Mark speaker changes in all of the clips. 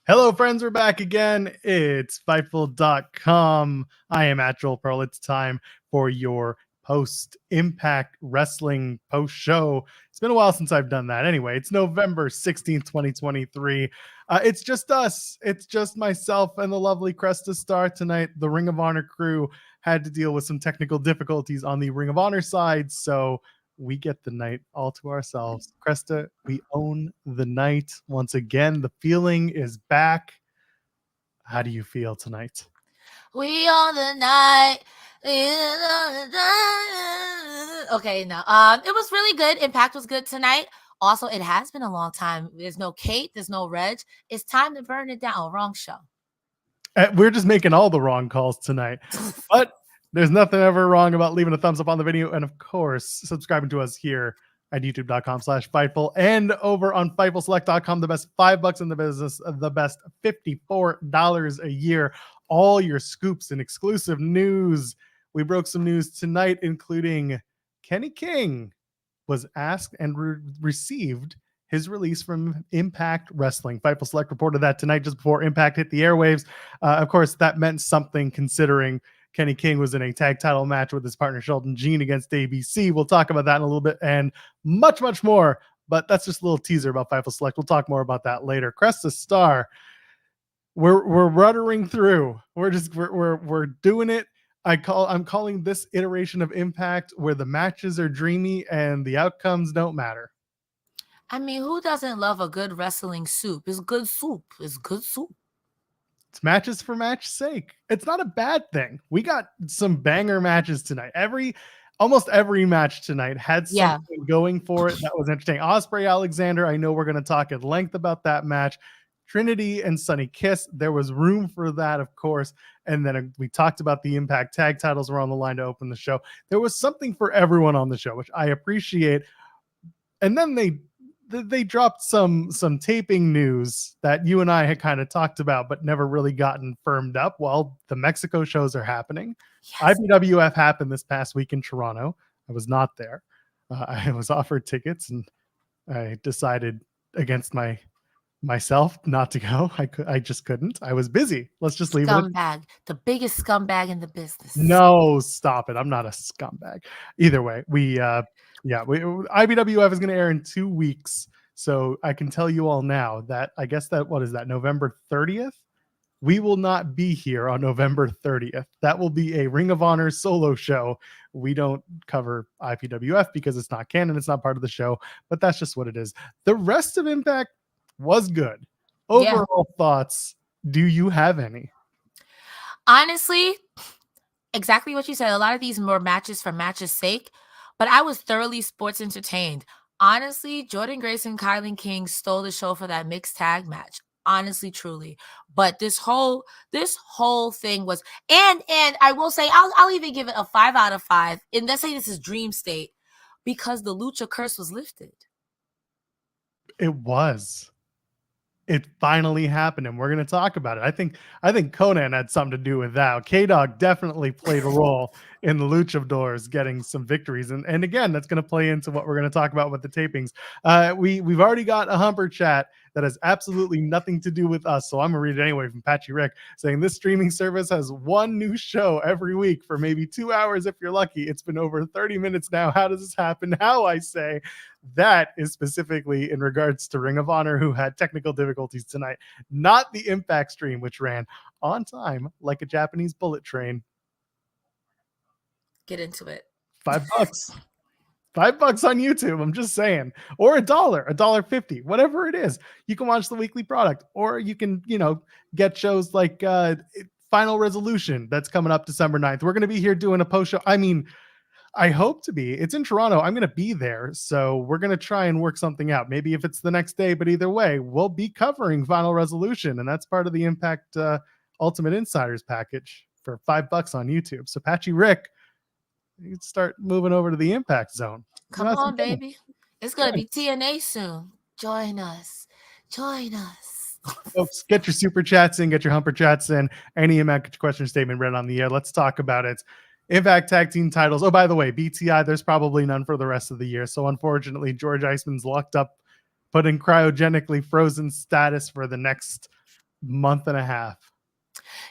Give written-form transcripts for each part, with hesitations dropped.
Speaker 1: Hello, friends. We're back again. It's Fightful.com. I am at Joel Pearl. It's time for your post-Impact Wrestling post-show. It's been a while since I've done that. Anyway, it's November 16th, 2023. It's just us. It's just myself and the lovely Cresta Starr tonight. The Ring of Honor crew had to deal with some technical difficulties on the Ring of Honor side, so we get the night all to ourselves. Cresta, we own the night once again. The feeling is back. How do you feel tonight?
Speaker 2: We own the night. Okay, no. It was really good. Impact was good tonight. Also, it has been a long time. There's no Kate. There's no Reg. It's time to burn it down. Oh, wrong show.
Speaker 1: We're just making all the wrong calls tonight. But there's nothing ever wrong about leaving a thumbs up on the video. And of course, subscribing to us here at youtube.com/Fightful and over on FightfulSelect.com. The best $5 in the business, the best $54 a year. All your scoops and exclusive news. We broke some news tonight, including Kenny King was asked and received his release from Impact Wrestling. Fightful Select reported that tonight just before Impact hit the airwaves. Of course, that meant something considering Kenny King was in a tag title match with his partner Sheldon against ABC. We'll talk about that in a little bit and much, much more. But that's just a little teaser about Fightful Select. We'll talk more about that later. Cresta Starr, we're ruddering through. We're doing it. I'm calling this iteration of Impact where the matches are dreamy and the outcomes don't matter.
Speaker 2: I mean, who doesn't love a good wrestling soup? It's good soup. It's good soup.
Speaker 1: It's matches for match sake. It's not a bad thing. We got some banger matches tonight. Almost every match tonight had something going for it that was interesting. Ospreay Alexander, I know we're going to talk at length about that match. Trinity and Sonny kiss. There was room for that, of course. And then we talked about the Impact tag titles were on the line to open the show. There was something for everyone on the show, which I appreciate. And then they dropped some taping news that you and I had kind of talked about, but never really gotten firmed up. Well, the Mexico shows are happening. Yes. IPWF happened this past week in Toronto. I was not there. I was offered tickets and I decided against myself not to go. I just couldn't. I was busy. Let's just leave it.
Speaker 2: Scumbag. The biggest scumbag in the business.
Speaker 1: No, stop it. I'm not a scumbag. Either way, IBWF is going to air in 2 weeks. So I can tell you all now that I guess that, what is that, November 30th? We will not be here on November 30th. That will be a Ring of Honor solo show. We don't cover IPWF because it's not canon. It's not part of the show, but that's just what it is. The rest of Impact was good. Overall thoughts, do you have any?
Speaker 2: Honestly, exactly what you said. A lot of these more matches for matches' sake, but I was thoroughly sports entertained. Honestly, Jordynne Grace and KiLynn King stole the show for that mixed tag match. Honestly, truly. But this whole thing was, and I will say, I'll even give it a 5 out of 5. And let's say this is dream state because the Lucha curse was lifted.
Speaker 1: It was. It finally happened, and we're going to talk about it. I think Conan had something to do with that. K-Dog definitely played a role in the Luchadores getting some victories, and again, that's going to play into what we're going to talk about with the tapings. We've already got a Humper chat that has absolutely nothing to do with us, so I'm going to read it anyway from Patchy Rick, saying this streaming service has one new show every week for maybe 2 hours if you're lucky. It's been over 30 minutes now. How does this happen? How, I say. That is specifically in regards to Ring of Honor, who had technical difficulties tonight, not the Impact stream, which ran on time like a Japanese bullet train.
Speaker 2: Get into it.
Speaker 1: $5. $5 on YouTube. I'm just saying, or $1.50, whatever it is. You can watch the weekly product, or you can, get shows like Final Resolution that's coming up December 9th. We're going to be here doing a post show. I mean, I hope to be. It's in Toronto. I'm going to be there. So we're going to try and work something out. Maybe if it's the next day, but either way, we'll be covering Final Resolution. And that's part of the Impact Ultimate Insiders package for $5 on YouTube. So Patchy Rick, you can start moving over to the Impact Zone.
Speaker 2: Come on, baby. It's going to be TNA soon. Join us.
Speaker 1: Folks, get your super chats in, get your Humper chats in. Any Impact question statement read on the air. Let's talk about it. Impact Tag Team titles. Oh, by the way, BTI, there's probably none for the rest of the year. So unfortunately, George Iceman's locked up, put in cryogenically frozen status for the next month and a half.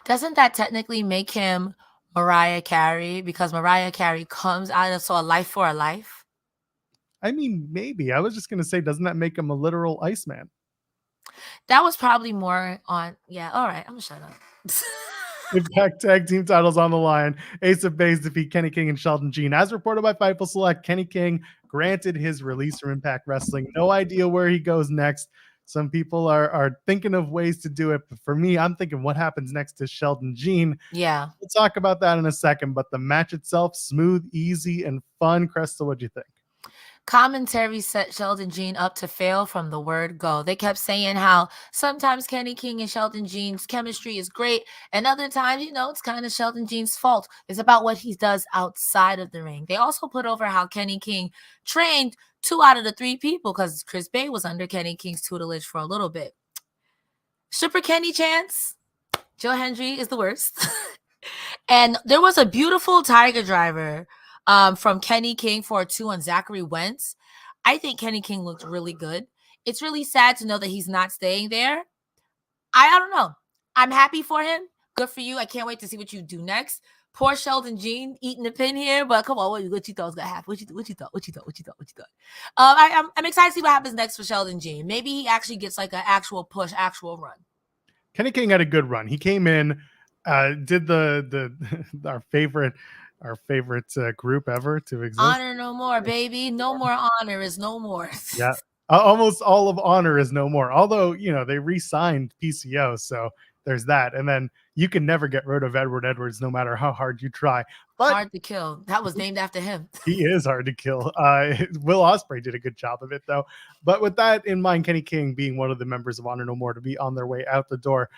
Speaker 2: Doesn't that technically make him Mariah Carey? Because Mariah Carey comes out of A Life for a Life?
Speaker 1: I mean, maybe. I was just going to say, doesn't that make him a literal Iceman?
Speaker 2: That was probably more on, yeah, all right, I'm going to shut up.
Speaker 1: Impact Tag Team titles on the line. Ace of Beys defeat Kenny King and Sheldon Jean. As reported by Fightful Select, Kenny King granted his release from Impact Wrestling. No idea where he goes next. Some people are thinking of ways to do it. But for me, I'm thinking what happens next to Sheldon Jean.
Speaker 2: Yeah.
Speaker 1: We'll talk about that in a second. But the match itself, smooth, easy, and fun. Cresta, what'd you think?
Speaker 2: Commentary set Sheldon Jean up to fail from the word go. They kept saying how sometimes Kenny King and Sheldon Jean's chemistry is great, and other times, it's kind of Sheldon Jean's fault. It's about what he does outside of the ring. They also put over how Kenny King trained 2 out of the 3 people because Chris Bey was under Kenny King's tutelage for a little bit. Stripper Kenny chance. Joe Hendry is the worst. And there was a beautiful Tiger Driver from Kenny King for a 2 on Zachary Wentz. I think Kenny King looked really good. It's really sad to know that he's not staying there. I don't know. I'm happy for him. Good for you. I can't wait to see what you do next. Poor Sheldon Jean eating the pin here, but come on, what you thought was gonna happen? What you thought? I'm excited to see what happens next for Sheldon Jean. Maybe he actually gets like an actual push, actual run.
Speaker 1: Kenny King had a good run. He came in, did the our favorite group ever to exist.
Speaker 2: Honor no more, baby. No more honor is no more.
Speaker 1: Yeah. Almost all of honor is no more. Although, they re-signed PCO, so there's that. And then you can never get rid of Edward Edwards no matter how hard you try. But
Speaker 2: hard to kill. That was named after him.
Speaker 1: He is hard to kill. Will Ospreay did a good job of it, though. But with that in mind, Kenny King being one of the members of Honor No More to be on their way out the door,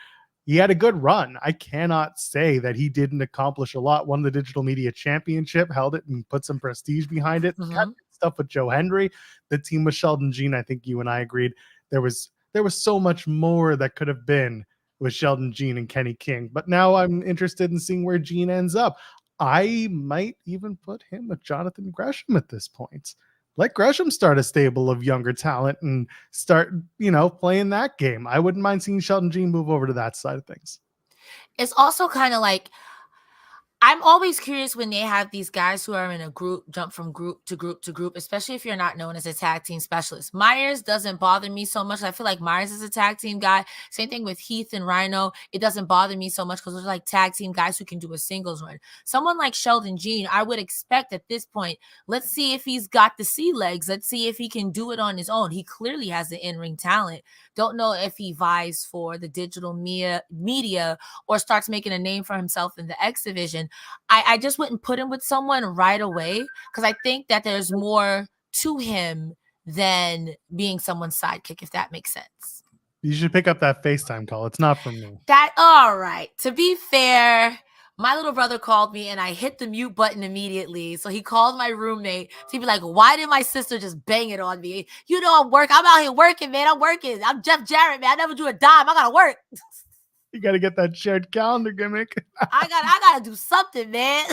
Speaker 1: he had a good run. I cannot say that he didn't accomplish a lot. Won the Digital Media Championship, held it, and put some prestige behind it.
Speaker 2: Mm-hmm.
Speaker 1: Got stuff with Joe Hendry. The team with Sheldon Jean, I think you and I agreed there was so much more that could have been with Sheldon Jean and Kenny King. But now I'm interested in seeing where Jean ends up. I might even put him with Jonathan Gresham at this point. Let Gresham start a stable of younger talent and start, playing that game. I wouldn't mind seeing Sheldon Jean move over to that side of things.
Speaker 2: It's also kind of like, I'm always curious when they have these guys who are in a group, jump from group to group to group, especially if you're not known as a tag team specialist. Myers doesn't bother me so much. I feel like Myers is a tag team guy. Same thing with Heath and Rhino. It doesn't bother me so much because they're like tag team guys who can do a singles run. Someone like Sheldon Jean, I would expect at this point, let's see if he's got the sea legs. Let's see if he can do it on his own. He clearly has the in-ring talent. Don't know if he vies for the digital media or starts making a name for himself in the X division. I just wouldn't put him with someone right away because I think that there's more to him than being someone's sidekick, if that makes sense.
Speaker 1: You should pick up that FaceTime call. It's not from me.
Speaker 2: All right. To be fair, my little brother called me and I hit the mute button immediately. So he called my roommate to be like, why did my sister just bang it on me? I'm out here working, man. I'm working. I'm Jeff Jarrett, man. I never drew a dime. I got to work.
Speaker 1: You got to get that shared calendar gimmick.
Speaker 2: I got to do something, man.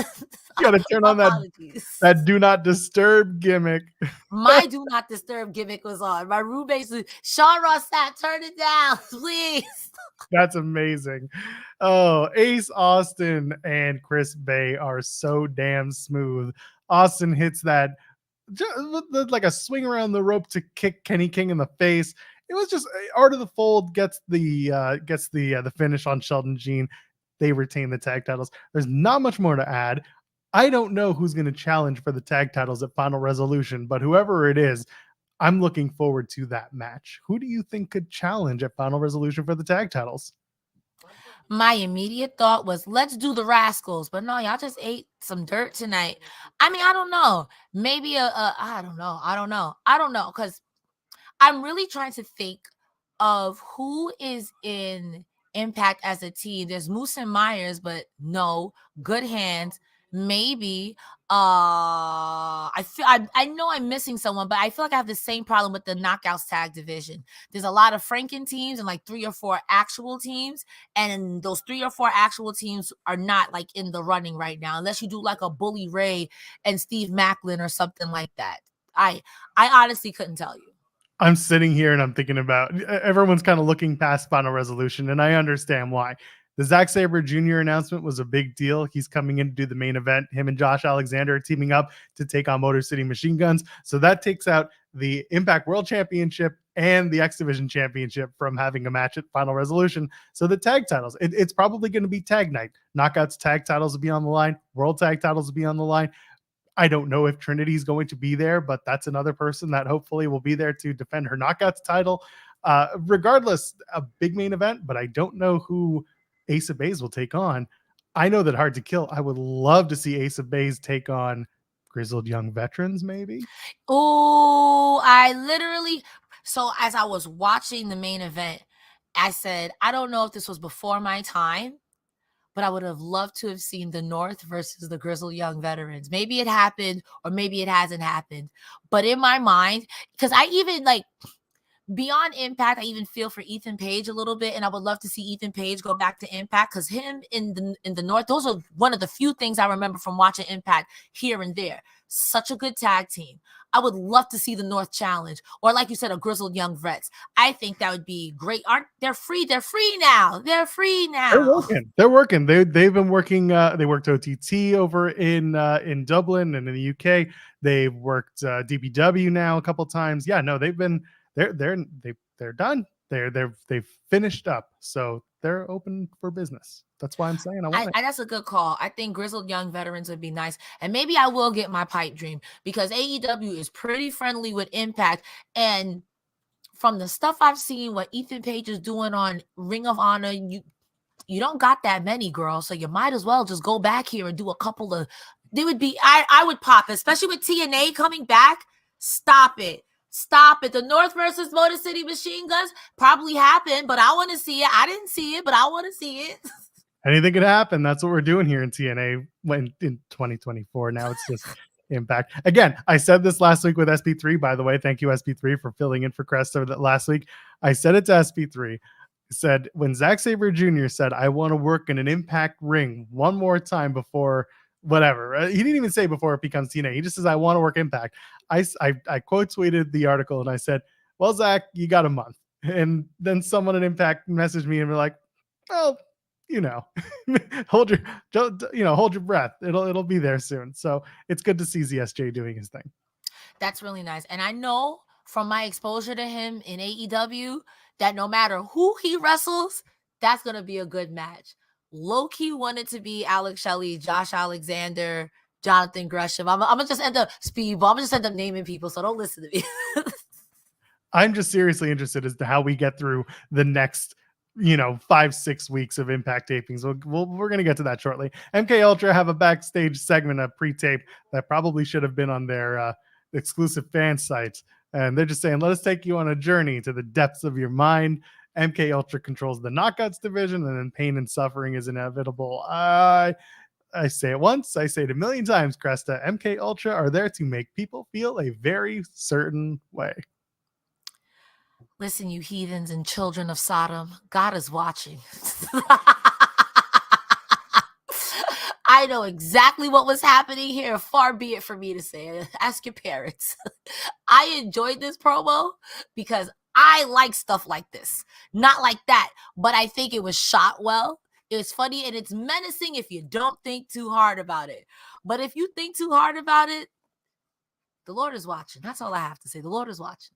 Speaker 1: You got to turn on that do not disturb gimmick.
Speaker 2: My do not disturb gimmick was on. My roommate said, Sean Ross Sapp, turn it down, please.
Speaker 1: That's amazing. Oh, Ace Austin and Chris Bey are so damn smooth. Austin hits that like a swing around the rope to kick Kenny King in the face. It was just Art of the Fold gets the finish on Sheldon Jean. They retain the tag titles. There's not much more to add. I don't know who's going to challenge for the tag titles at Final Resolution, but whoever it is, I'm looking forward to that match. Who do you think could challenge at Final Resolution for the tag titles?
Speaker 2: My immediate thought was, let's do the Rascalz. But no, y'all just ate some dirt tonight. I mean, I don't know. Maybe I don't know. Because I'm really trying to think of who is in Impact as a team. There's Moose and Myers, but no. Good Hands, maybe. I know I'm missing someone, but I feel like I have the same problem with the knockouts tag division. There's a lot of Franken teams and like 3 or 4 actual teams, and those 3 or 4 actual teams are not like in the running right now, unless you do like a Bully Ray and Steve Maclin or something like that. I honestly couldn't tell you.
Speaker 1: I'm sitting here and I'm thinking about everyone's kind of looking past Final Resolution, and I understand why. The Zack Sabre Jr. announcement was a big deal. He's coming in to do the main event. Him and Josh Alexander are teaming up to take on Motor City Machine Guns. So that takes out the Impact World Championship and the X Division Championship from having a match at Final Resolution. So the tag titles, it's probably going to be tag night. Knockouts tag titles will be on the line. World tag titles will be on the line. I don't know if Trinity is going to be there, but that's another person that hopefully will be there to defend her knockouts title. Regardless, a big main event, but I don't know who Ace of Beys will take on. I know that Hard to Kill. I would love to see Ace of Beys take on Grizzled Young Veterans, maybe.
Speaker 2: Oh, so as I was watching the main event, I said, I don't know if this was before my time, but I would have loved to have seen the North versus the Grizzled Young Veterans. Maybe it happened or maybe it hasn't happened. But in my mind, because I even like beyond Impact, I even feel for Ethan Page a little bit, and I would love to see Ethan Page go back to Impact because him in the North, those are one of the few things I remember from watching Impact here and there. Such a good tag team. I would love to see the North challenge, or like you said, a Grizzled Young Vets. I think that would be great. They're free? They're free now. They're free now.
Speaker 1: They're working. They've been working. They worked OTT over in Dublin and in the UK. They've worked DPW now a couple times. Yeah, no, they've been. They're done. They've finished up. So they're open for business. That's why I'm saying I want it.
Speaker 2: That's a good call. I think Grizzled Young Veterans would be nice. And maybe I will get my pipe dream because AEW is pretty friendly with Impact. And from the stuff I've seen, what Ethan Page is doing on Ring of Honor, you don't got that many, girls. So you might as well just go back here and do a couple of, they would be, I would pop, especially with TNA coming back. Stop it. The North versus Motor City Machine Guns probably happened, but I want to see it. I didn't see it, but I want to see it.
Speaker 1: Anything could happen. That's what we're doing here in TNA when in 2024. Now it's just Impact. Again, I said this last week with SP3, by the way. Thank you, SP3, for filling in for Cresta last week. I said it to SP3. I said, when Zack Sabre Jr. said, I want to work in an Impact ring one more time before whatever. He didn't even say before it becomes TNA. He just says, I want to work Impact. I quote tweeted the article and I said, well, Zach, you got a month. And then someone at Impact messaged me and were like, well, hold your breath. It'll be there soon. So it's good to see ZSJ doing his thing.
Speaker 2: That's really nice. And I know from my exposure to him in AEW that no matter who he wrestles, that's going to be a good match. Low-key wanted to be Alex Shelley, Josh Alexander, Jonathan Gresham. I'm going to just end up Speedball. I'm going to just end up naming people, so don't listen to me.
Speaker 1: I'm just seriously interested as to how we get through the next 5-6 weeks of Impact tapings. We're going to get to that shortly. MK Ultra have a backstage segment, a pre-tape that probably should have been on their exclusive fan sites. And they're just saying, let us take you on a journey to the depths of your mind. MK Ultra controls the knockouts division, and then pain and suffering is inevitable. I say it once, I say it a million times, Cresta. MK Ultra are there to make people feel a very certain way.
Speaker 2: Listen, you heathens and children of Sodom, God is watching. I know exactly what was happening here. Far be it for me to say. Ask your parents. I enjoyed this promo because I like stuff like this. Not like that, but I think it was shot well. It was funny and it's menacing if you don't think too hard about it. But if you think too hard about it, the Lord is watching. That's all I have to say. The Lord is watching.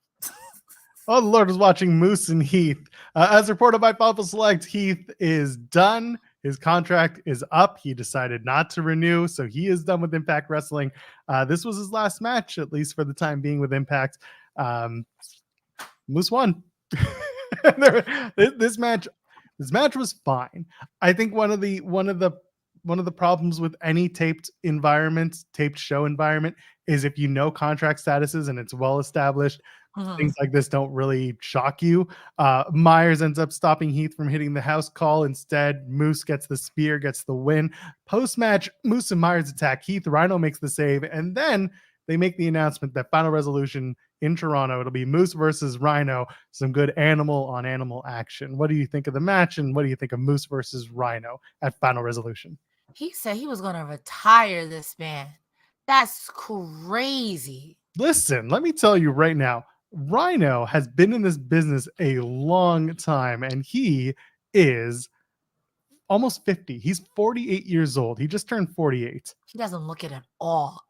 Speaker 1: Oh, the Lord is watching Moose and Heath. As reported by Fightful Select, Heath is done. His contract is up. He decided not to renew, so he is done with Impact Wrestling. This was his last match, at least for the time being, with Impact. Moose won. This match was fine. I think one of the one of the problems with any taped environment, taped show environment, is if you know contract statuses and it's well established, things like this don't really shock you. Myers ends up stopping Heath from hitting the house call. Instead, Moose gets the spear, gets the win. Post-match, Moose and Myers attack Heath. Rhino makes the save, and then they make the announcement that Final Resolution in Toronto, it'll be Moose versus Rhino. Some good animal on animal action. What do you think of the match, and what do you think of Moose versus Rhino at Final Resolution?
Speaker 2: He said he was going to retire this man. That's crazy.
Speaker 1: Listen, let me tell you right now, Rhino has been in this business a long time, and he is almost 50. He's 48 years old. He just turned 48.
Speaker 2: He doesn't look it at all.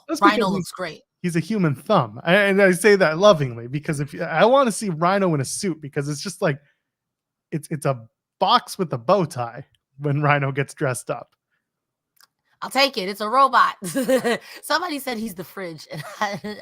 Speaker 1: That's
Speaker 2: Rhino looks great.
Speaker 1: He's a human thumb. And I say that lovingly, because if I want to see Rhino in a suit, because it's just like it's a box with a bow tie when Rhino gets dressed up.
Speaker 2: I'll take it. It's a robot. Somebody said he's the fridge, and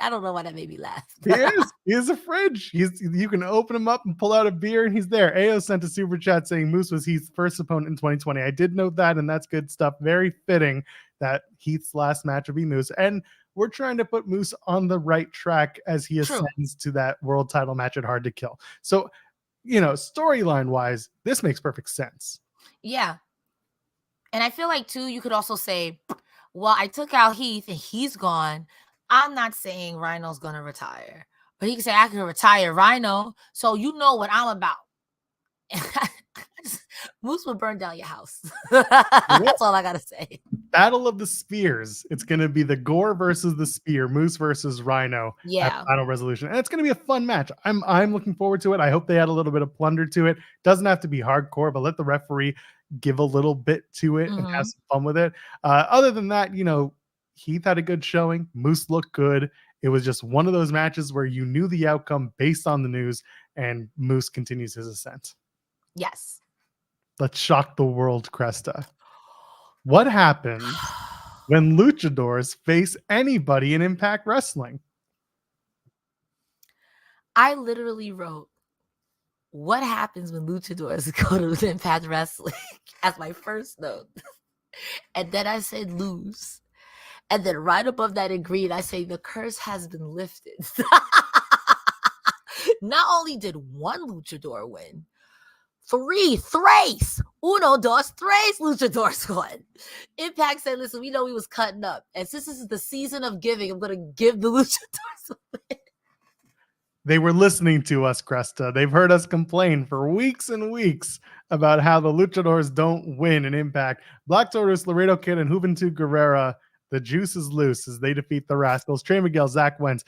Speaker 2: I don't know why that made me laugh.
Speaker 1: He is a fridge. You can open him up and pull out a beer, and he's there. AO sent a super chat saying Moose was Heath's first opponent in 2020. I did note that, and that's good stuff. Very fitting that Heath's last match would be Moose, and we're trying to put Moose on the right track as he ascends to that world title match at Hard to Kill. So, storyline wise, this makes perfect sense.
Speaker 2: Yeah. And I feel like, too, you could also say, well, I took out Heath and he's gone. I'm not saying Rhino's going to retire. But he can say, I can retire Rhino. So you know what I'm about. Moose will burn down your house. That's all I got to say.
Speaker 1: Battle of the Spears. It's going to be the Gore versus the Spear. Moose versus Rhino.
Speaker 2: Yeah.
Speaker 1: Final Resolution. And it's going to be a fun match. I'm looking forward to it. I hope they add a little bit of plunder to it. Doesn't have to be hardcore, but let the referee give a little bit to it and have some fun with it. Other than that, Heath had a good showing. Moose looked good. It was just one of those matches where you knew the outcome based on the news, and Moose continues his ascent.
Speaker 2: Yes.
Speaker 1: Let's shock the world, Cresta. What happens when Luchadores face anybody in Impact Wrestling?
Speaker 2: I literally wrote, what happens when Luchadores go to Impact Wrestling as my first note. And then I said lose. And then right above that in green, I say the curse has been lifted. Not only did one luchador win, tres, uno, dos, tres luchadors won. Impact said, listen, we know we was cutting up. And since this is the season of giving, I'm going to give the luchadors a win.
Speaker 1: They were listening to us, Cresta. They've heard us complain for weeks and weeks about how the Luchadores don't win in Impact. Black Taurus, Laredo Kid, and Juventud Guerrera, the juice is loose as they defeat the Rascalz, Trey Miguel, Zach Wentz,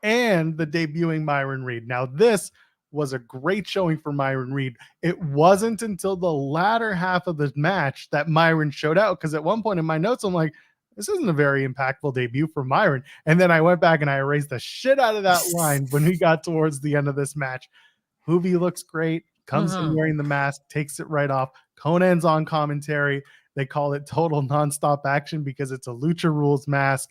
Speaker 1: and the debuting Myron Reed. Now, this was a great showing for Myron Reed. It wasn't until the latter half of the match that Myron showed out, because at one point in my notes, I'm like, this isn't a very impactful debut for Myron. And then I went back and I erased the shit out of that line when we got towards the end of this match. Hoovy looks great, comes in wearing the mask, takes it right off. Conan's on commentary. They call it total nonstop action because it's a Lucha Rules mask.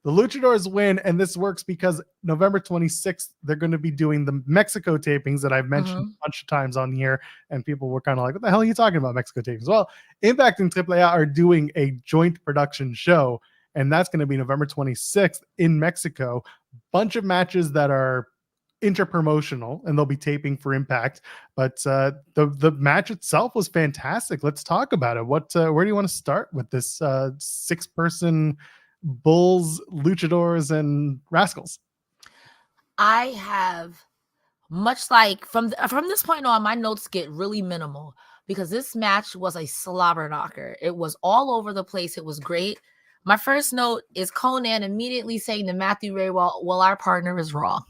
Speaker 1: The Luchadors win, and this works because November 26th, they're going to be doing the Mexico tapings that I've mentioned a bunch of times on here, and people were kind of like, what the hell are you talking about, Mexico tapings? Well, Impact and AAA are doing a joint production show, and that's going to be November 26th in Mexico. Bunch of matches that are interpromotional, and they'll be taping for Impact, but the match itself was fantastic. Let's talk about it. Where do you want to start with this 6-person Bulls, Luchadors, and Rascalz?
Speaker 2: I have, much like from this point on, my notes get really minimal because this match was a slobber knocker. It was all over the place. It was great. My first note is Conan immediately saying to Matthew Ray, well, our partner is wrong.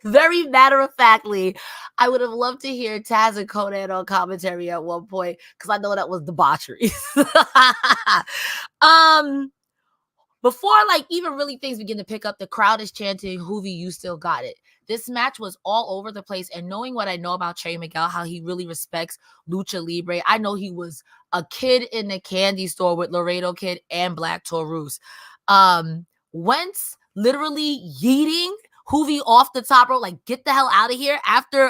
Speaker 2: Very matter-of-factly. I would have loved to hear Taz and Conan on commentary at one point because I know that was debauchery. Before even really things begin to pick up, the crowd is chanting, Hoovy, you still got it. This match was all over the place, and knowing what I know about Trey Miguel, how he really respects Lucha Libre, I know he was a kid in the candy store with Laredo Kid and Black Taurus. Wentz literally yeeting Hoovy off the top rope, like, get the hell out of here after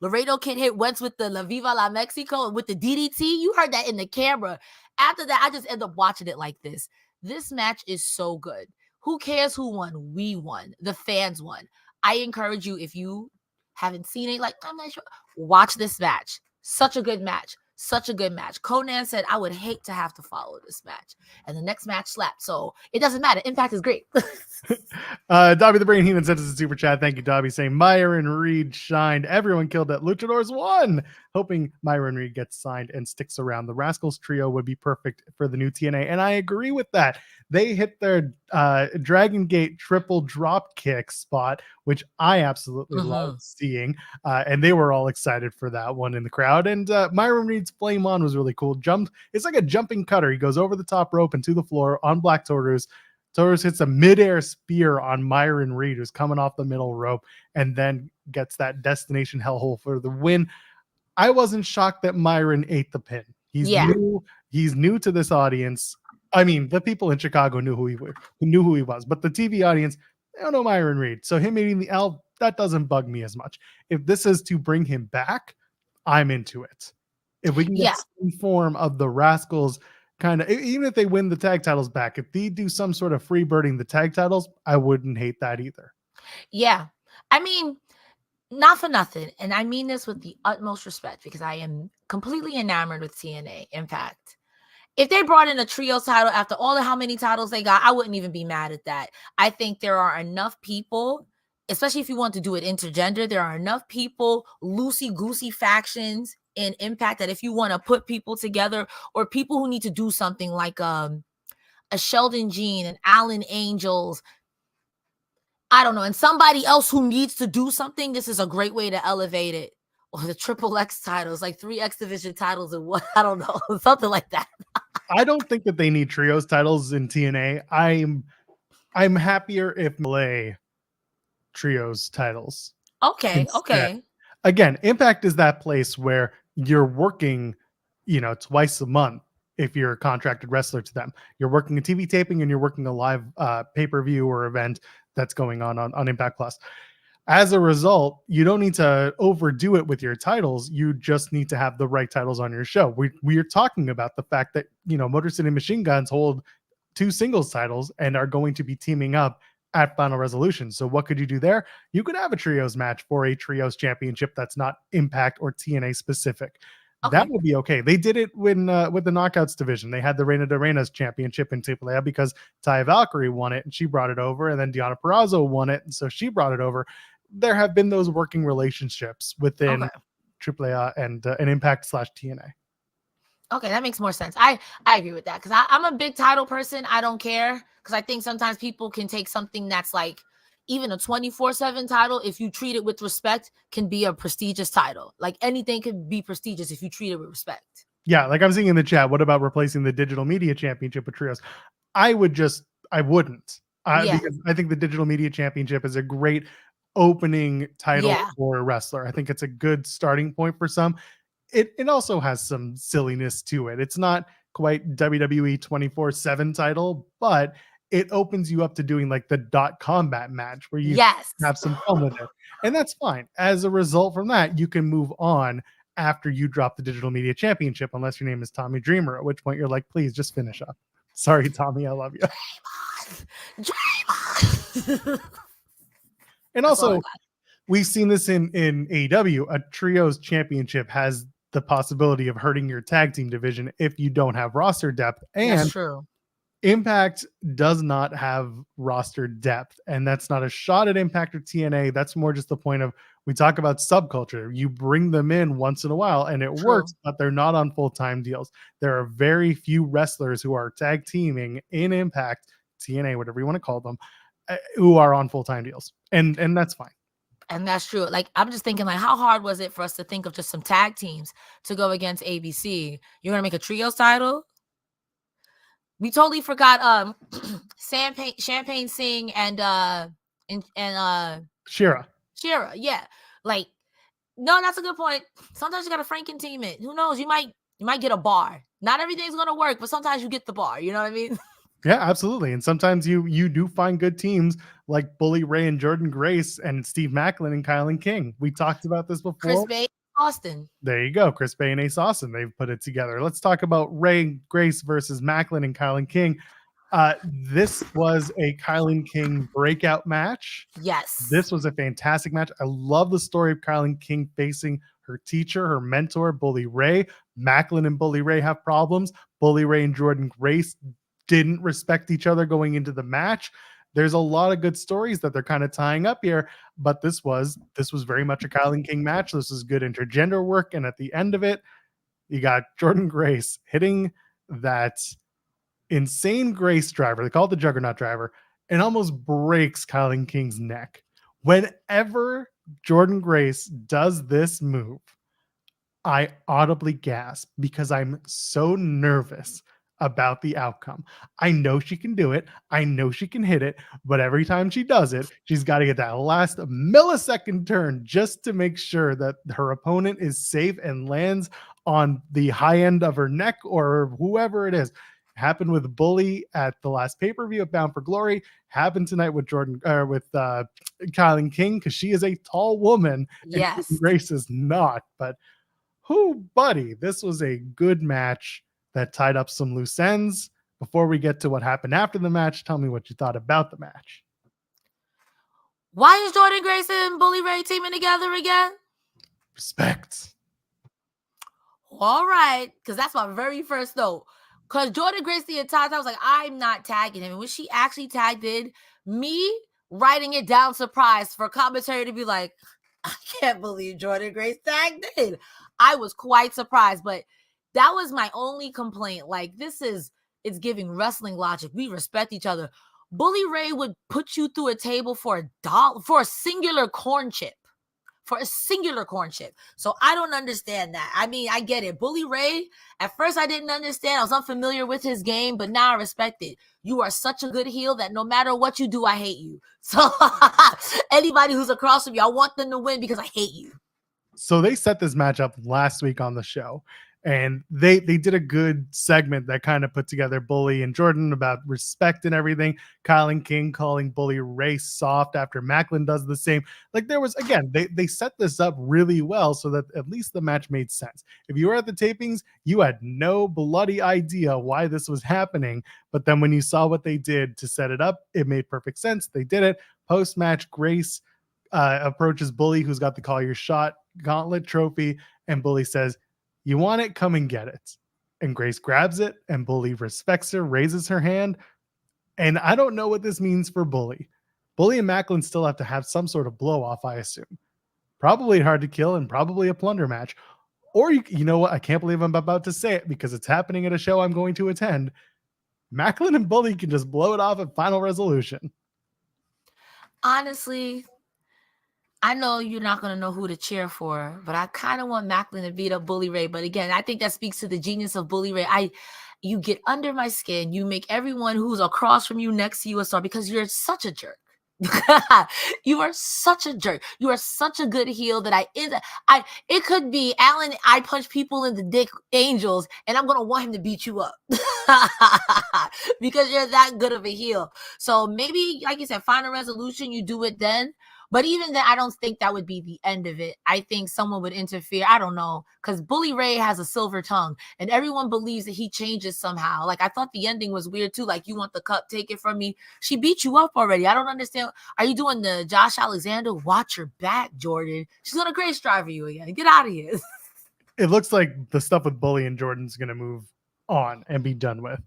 Speaker 2: Laredo Kid hit Wentz with the La Viva La Mexico with the DDT. You heard that in the camera. After that, I just end up watching it like this. This match is so good. Who cares who won? We won. The fans won. I encourage you, if you haven't seen it, like, I'm not sure, watch this match. Such a good match. Such a good match. Conan said, I would hate to have to follow this match. And the next match slapped. So it doesn't matter. Impact is great.
Speaker 1: Dobby the Brain Heenan sent us a super chat. Thank you, Dobby, saying Myron Reed shined. Everyone killed at Luchadores won. Hoping Myron Reed gets signed and sticks around. The Rascalz trio would be perfect for the new TNA. And I agree with that. They hit their Dragon Gate triple drop kick spot, which I absolutely love seeing. And they were all excited for that one in the crowd. And Myron Reed's Flame On was really cool. It's like a jumping cutter. He goes over the top rope and to the floor on Black Taurus. Taurus hits a midair spear on Myron Reed, who's coming off the middle rope, and then gets that destination hellhole for the win. I wasn't shocked that Myron ate the pin. He's new to this audience. I mean, the people in Chicago knew who he was, but the TV audience, they don't know Myron Reed. So him eating the L, that doesn't bug me as much. If this is to bring him back, I'm into it. If we can get some form of the Rascalz, kind of, even if they win the tag titles back, if they do some sort of free birding the tag titles, I wouldn't hate that either.
Speaker 2: Yeah. I mean, not for nothing. And I mean this with the utmost respect because I am completely enamored with TNA. In fact, if they brought in a trios title after all of how many titles they got, I wouldn't even be mad at that. I think there are enough people, especially if you want to do it intergender, there are enough people, loosey-goosey factions in Impact that if you want to put people together or people who need to do something like a Sheldon Jean and Alan Angels, I don't know, and somebody else who needs to do something, this is a great way to elevate it. Or the Triple X titles, like 3 X Division titles and what, I don't know, something like that.
Speaker 1: I don't think that they need trios titles in TNA. I'm happier if Malay trios titles.
Speaker 2: Okay,
Speaker 1: instead.
Speaker 2: okay.
Speaker 1: Again, Impact is that place where you're working, twice a month if you're a contracted wrestler to them. You're working a TV taping and you're working a live pay-per-view or event that's going on Impact Plus. As a result, you don't need to overdo it with your titles. You just need to have the right titles on your show. We are talking about the fact that, Motor City Machine Guns hold 2 singles titles and are going to be teaming up at Final Resolution. So what could you do there? You could have a trios match for a trios championship that's not Impact or TNA specific. Okay. That would be okay. They did it when with the Knockouts division. They had the Reina de Reinas championship in AAA because Taya Valkyrie won it and she brought it over, and then Deonna Purrazzo won it, and so she brought it over. There have been those working relationships within AAA and Impact / TNA.
Speaker 2: Okay, that makes more sense. I agree with that because I'm a big title person. I don't care because I think sometimes people can take something that's like even a 24/7 title, if you treat it with respect, can be a prestigious title. Like anything can be prestigious if you treat it with respect.
Speaker 1: Yeah, like I'm seeing in the chat, what about replacing the Digital Media Championship with trios? I wouldn't. Because I think the Digital Media Championship is a great opening title for a wrestler. I think it's a good starting point for some. It also has some silliness to it. It's not quite WWE 24/7 title, but it opens you up to doing like the .combat match where you have some fun with it. And that's fine. As a result from that, you can move on after you drop the Digital Media Championship, unless your name is Tommy Dreamer, at which point you're like, please just finish up. Sorry, Tommy, I love you. Dreamer. And also, we've seen this in AEW. A trios championship has the possibility of hurting your tag team division if you don't have roster depth. And
Speaker 2: that's true.
Speaker 1: Impact does not have roster depth, and that's not a shot at Impact or TNA. That's more just the point of, we talk about subculture. You bring them in once in a while and it works, but they're not on full-time deals. There are very few wrestlers who are tag teaming in Impact, TNA, whatever you want to call them, who are on full-time deals. And that's fine.
Speaker 2: And that's true. Like, I'm just thinking, like, how hard was it for us to think of just some tag teams to go against ABC? You're going to make a trios title? We totally forgot Champagne Singh and
Speaker 1: Shira.
Speaker 2: Yeah. Like, no, that's a good point. Sometimes you got to Franken team it. Who knows? You might get a bar. Not everything's going to work, but sometimes you get the bar. You know what I mean?
Speaker 1: Yeah, absolutely. And sometimes you do find good teams like Bully Ray and Jordynne Grace and Steve Maclin and KiLynn King. We talked about this
Speaker 2: Chris
Speaker 1: before.
Speaker 2: Beys, Austin.
Speaker 1: There you go. Chris Bay and Ace Austin. They've put it together. Let's talk about Ray Grace versus Maclin and KiLynn King. This was a KiLynn King breakout match.
Speaker 2: Yes.
Speaker 1: This was a fantastic match. I love the story of KiLynn King facing her teacher, her mentor, Bully Ray. Maclin and Bully Ray have problems. Bully Ray and Jordynne Grace didn't respect each other going into the match. There's a lot of good stories that they're kind of tying up here, but this was very much a KiLynn King match. This was good intergender work, and at the end of it, you got Jordynne Grace hitting that insane Grace driver. They call it the Juggernaut driver, and almost breaks KiLynn King's neck. Whenever Jordynne Grace does this move, I audibly gasp because I'm so nervous about the outcome. I know she can do it. I know she can hit it, but every time she does it, she's got to get that last millisecond turn just to make sure that her opponent is safe and lands on the high end of her neck or whoever it is. Happened with Bully at the last pay-per-view of Bound for Glory. Happened tonight with KiLynn King, because she is a tall woman.
Speaker 2: Yes.
Speaker 1: And Grace is not, but buddy, this was a good match that tied up some loose ends. Before we get to what happened after the match, tell me what you thought about the match.
Speaker 2: Why is Jordynne Grace and Bully Ray teaming together again?
Speaker 1: Respect.
Speaker 2: All right, because that's my very first note. Because Jordynne Grace the entire time I was like, I'm not tagging him. And when she actually tagged in, me writing it down surprised for commentary to be like, I can't believe Jordynne Grace tagged in. I was quite surprised, but that was my only complaint. Like, it's giving wrestling logic. We respect each other. Bully Ray would put you through a table for a singular corn chip. For a singular corn chip. So I don't understand that. I mean, I get it. Bully Ray, at first I didn't understand. I was unfamiliar with his game, but now I respect it. You are such a good heel that no matter what you do, I hate you. So anybody who's across from you, I want them to win because I hate you.
Speaker 1: So they set this match up last week on the show, and they did a good segment that kind of put together Bully and Jordynne about respect and everything. KiLynn King calling Bully Ray soft after Maclin does the same. Like, there was, again, they set this up really well so that at least the match made sense. If you were at the tapings, you had no bloody idea why this was happening. But then when you saw what they did to set it up, it made perfect sense. They did it. Post-match, Grace approaches Bully, who's got the Call Your Shot gauntlet trophy, and Bully says, "You want it? Come and get it." And Grace grabs it, and Bully respects her, raises her hand. And I don't know what this means for Bully. Bully and Maclin still have to have some sort of blow off, I assume. Probably Hard to Kill and probably a plunder match. Or you know what? I can't believe I'm about to say it because it's happening at a show I'm going to attend. Maclin and Bully can just blow it off at Final Resolution.
Speaker 2: Honestly, I know you're not going to know who to cheer for, but I kind of want Maclin to beat up Bully Ray. But again, I think that speaks to the genius of Bully Ray. You get under my skin. You make everyone who's across from you, next to you, a star because you're such a jerk. You are such a jerk. You are such a good heel that it could be Alan. I punch people in the dick, angels, and I'm going to want him to beat you up because you're that good of a heel. So maybe, like you said, Final Resolution, you do it then. But even then, I don't think that would be the end of it. I think someone would interfere. I don't know. Because Bully Ray has a silver tongue. And everyone believes that he changes somehow. Like, I thought the ending was weird, too. Like, you want the cup, take it from me. She beat you up already. I don't understand. Are you doing the Josh Alexander? Watch your back, Jordynne. She's going to Grace driver you again. Get out of here.
Speaker 1: It looks like the stuff with Bully and Jordynne's going to move on and be done with.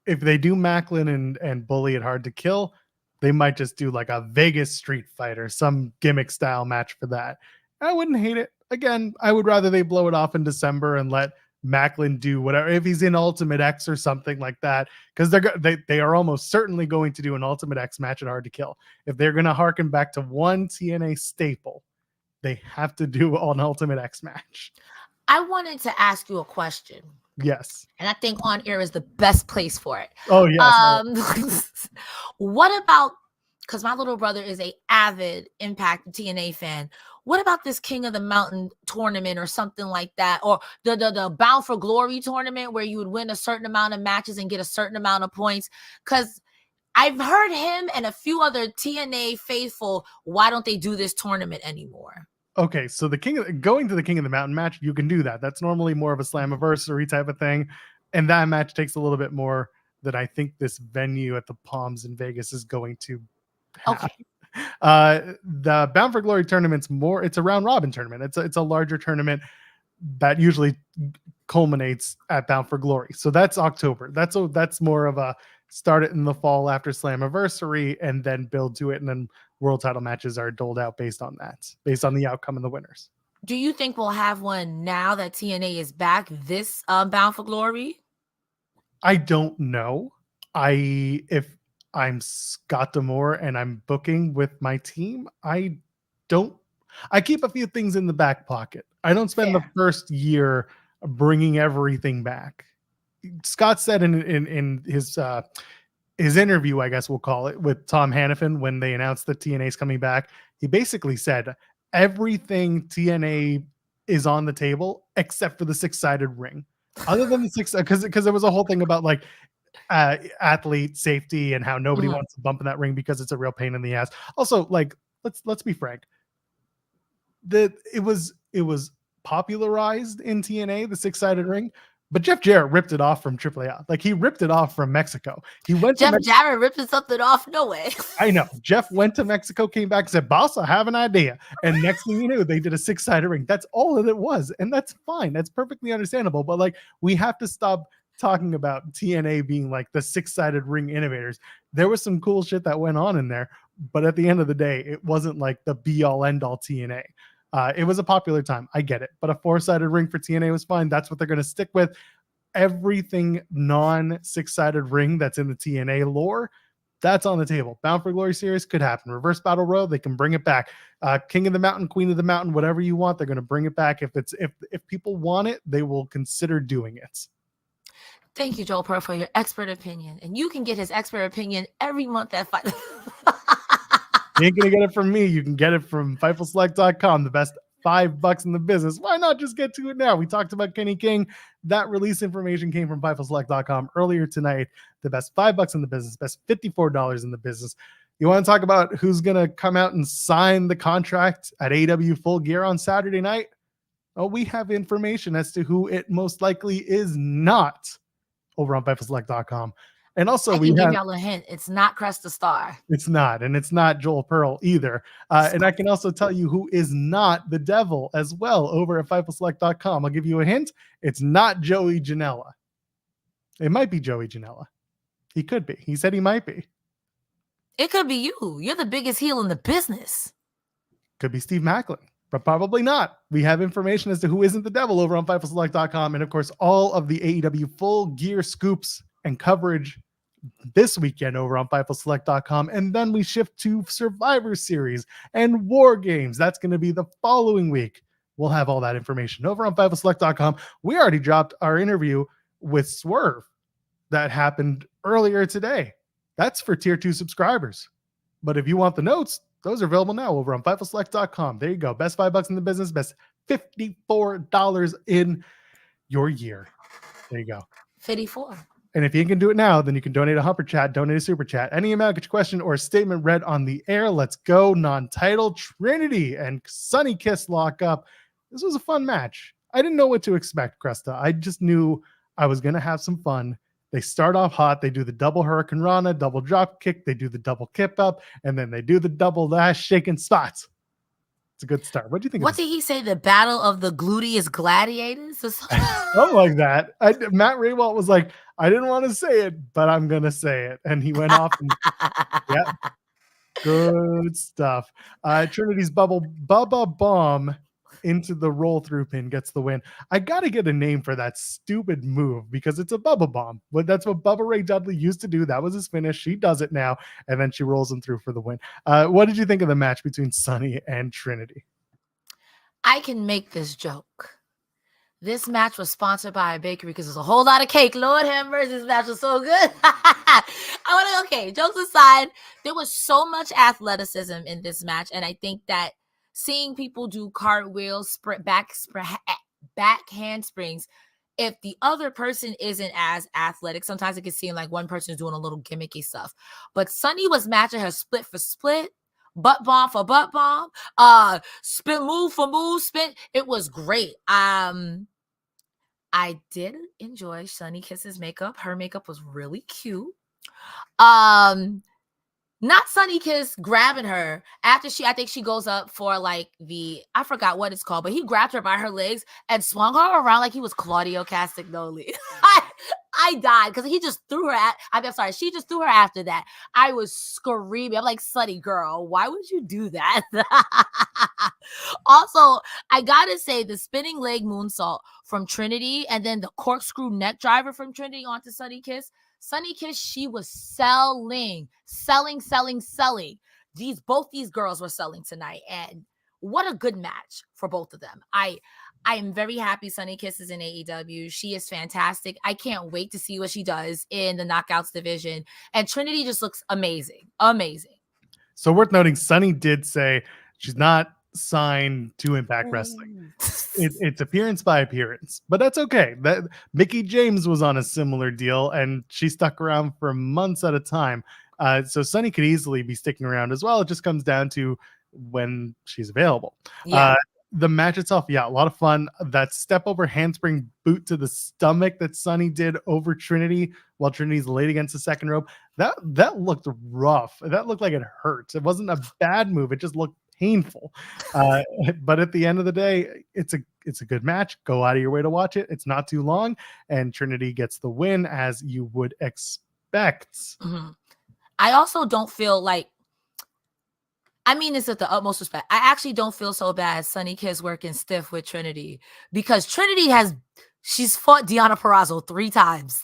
Speaker 1: If they do Maclin and Bully at Hard to Kill, they might just do like a Vegas Street Fight or some gimmick style match for that. I wouldn't hate it. Again, I would rather they blow it off in December and let Maclin do whatever, if he's in Ultimate X or something like that, because they are almost certainly going to do an Ultimate X match at Hard to Kill. If they're going to harken back to one TNA staple, they have to do an Ultimate X match.
Speaker 2: I wanted to ask you a question.
Speaker 1: Yes.
Speaker 2: And I think on air is the best place for it.
Speaker 1: Oh, yes.
Speaker 2: What about, because my little brother is a avid Impact TNA fan, what about this King of the Mountain tournament or something like that? Or the Bound for Glory tournament where you would win a certain amount of matches and get a certain amount of points? Because I've heard him and a few other TNA faithful, why don't they do this tournament anymore?
Speaker 1: Okay, so going to the King of the Mountain match, you can do that. That's normally more of a Slammiversary type of thing. And that match takes a little bit more than I think this venue at the Palms in Vegas is going to have.
Speaker 2: Okay.
Speaker 1: The Bound for Glory tournament's more, it's a round robin tournament. It's a larger tournament that usually culminates at Bound for Glory. So that's October. That's more of a start it in the fall after Slammiversary and then build to it. And then world title matches are doled out based on that, based on the outcome of the winners.
Speaker 2: Do you think we'll have one now that TNA is back, this Bound for Glory?
Speaker 1: I don't know. If I'm Scott D'Amore and I'm booking with my team, I keep a few things in the back pocket. I don't spend the first year bringing everything back. Scott said in his interview, I guess we'll call it, with Tom Hannafin when they announced that TNA is coming back, he basically said everything TNA is on the table except for the 6-sided ring. Other than the 6, because there was a whole thing about like athlete safety and how nobody wants to bump in that ring because it's a real pain in the ass. Also, like let's be frank, it was popularized in TNA, the 6-sided ring. But Jeff Jarrett ripped it off from AAA. Like, he ripped it off from Mexico. He went
Speaker 2: Jeff Jarrett ripping something off? No way.
Speaker 1: I know. Jeff went to Mexico, came back, and said, boss, I have an idea. And next thing you knew, they did a 6-sided ring. That's all that it was. And that's fine. That's perfectly understandable. But, like, we have to stop talking about TNA being, like, the 6-sided ring innovators. There was some cool shit that went on in there. But at the end of the day, it wasn't, like, the be-all, end-all TNA. It was a popular time. I get it. But a 4-sided ring for TNA was fine. That's what they're going to stick with. Everything non-6-sided ring that's in the TNA lore, that's on the table. Bound for Glory series could happen. Reverse Battle Row, they can bring it back. King of the Mountain, Queen of the Mountain, whatever you want, they're going to bring it back. If people want it, they will consider doing it.
Speaker 2: Thank you, Joel Pearl, for your expert opinion. And you can get his expert opinion every month at Fight.
Speaker 1: You ain't going to get it from me. You can get it from FightfulSelect.com, the best $5 in the business. Why not just get to it now? We talked about Kenny King. That release information came from FightfulSelect.com earlier tonight. The best $5 in the business, best $54 in the business. You want to talk about who's going to come out and sign the contract at AEW Full Gear on Saturday night? Oh, we have information as to who it most likely is not over on FightfulSelect.com. And also,
Speaker 2: I can give y'all a hint. It's not Cresta Starr.
Speaker 1: It's not, and it's not Joel Pearl either. And I can also tell you who is not the devil as well over at FightfulSelect.com. I'll give you a hint. It's not Joey Janela. It might be Joey Janela. He could be. He said he might be.
Speaker 2: It could be you. You're the biggest heel in the business.
Speaker 1: Could be Steve Maclin, but probably not. We have information as to who isn't the devil over on FightfulSelect.com. And of course, all of the AEW Full Gear scoops and coverage this weekend over on FightfulSelect.com. And then we shift to Survivor Series and War Games. That's going to be the following week. We'll have all that information over on FightfulSelect.com. We already dropped our interview with Swerve that happened earlier today. That's for tier 2 subscribers. But if you want the notes, those are available now over on FightfulSelect.com. There you go. Best $5 in the business. Best $54 in your year. There you go.
Speaker 2: 54.
Speaker 1: And if you can do it now, then you can donate a Humper Chat, donate a Super Chat. Any amount, get your question or statement read on the air. Let's go. Non-title Trinity and Sonny Kiss lock up. This was a fun match. I didn't know what to expect, Cresta. I just knew I was going to have some fun. They start off hot. They do the double Hurricane Rana, double drop kick. They do the double kip up, and then they do the double lash shaking spots. It's a good start. What do you think?
Speaker 2: What did he say? The battle of the gluteus gladiators?
Speaker 1: Something like that. Matt Raywalt was like, I didn't want to say it, but I'm going to say it. And he went off. And, yeah. Good stuff. Trinity's Bubba Bomb into the roll through pin gets the win. I got to get a name for that stupid move because it's a Bubba Bomb. But that's what Bubba Ray Dudley used to do. That was his finish. She does it now. And then she rolls him through for the win. What did you think of the match between Sonny and Trinity?
Speaker 2: I can make this joke. This match was sponsored by a bakery because there's a whole lot of cake. Lord have mercy, this match was so good. Okay, jokes aside, there was so much athleticism in this match. And I think that seeing people do cartwheels, back handsprings. If the other person isn't as athletic, sometimes it can seem like one person is doing a little gimmicky stuff. But Sonny was matching her split for split, butt bomb for butt bomb, spin move for move, spin. It was great. I did enjoy Sonny Kiss's makeup. Her makeup was really cute. Not Sonny Kiss grabbing her after I think she goes up for like I forgot what it's called, but he grabbed her by her legs and swung her around like he was Claudio Castagnoli. I died because he just threw her I'm sorry, she just threw her after that. I was screaming. I'm like, Sonny girl, why would you do that? Also, I gotta say the spinning leg moonsault from Trinity and then the corkscrew neck driver from Trinity onto Sonny Kiss. Sonny Kiss, she was selling. Both these girls were selling tonight, and what a good match for both of them. I am very happy Sonny Kiss is in AEW. She is fantastic. I can't wait to see what she does in the Knockouts division. And Trinity just looks amazing.
Speaker 1: So worth noting, Sonny did say she's not signed to Impact Wrestling. It's appearance by appearance, but that's okay. That Mickie James was on a similar deal, and she stuck around for months at a time. So Sonny could easily be sticking around as well. It just comes down to when she's available.
Speaker 2: Yeah.
Speaker 1: The match itself, yeah, a lot of fun. That step over handspring boot to the stomach that Sonny did over Trinity while Trinity's laid against the second rope, that looked rough. That looked like it hurt. It wasn't a bad move. It just looked painful. But at the end of the day, it's a good match. Go out of your way to watch it. It's not too long, and Trinity gets the win as you would expect.
Speaker 2: Mm-hmm. I also don't feel like, I mean this with the utmost respect, I actually don't feel so bad Sonny Kiss working stiff with Trinity, because Trinity she's fought Deonna Purrazzo 3 times.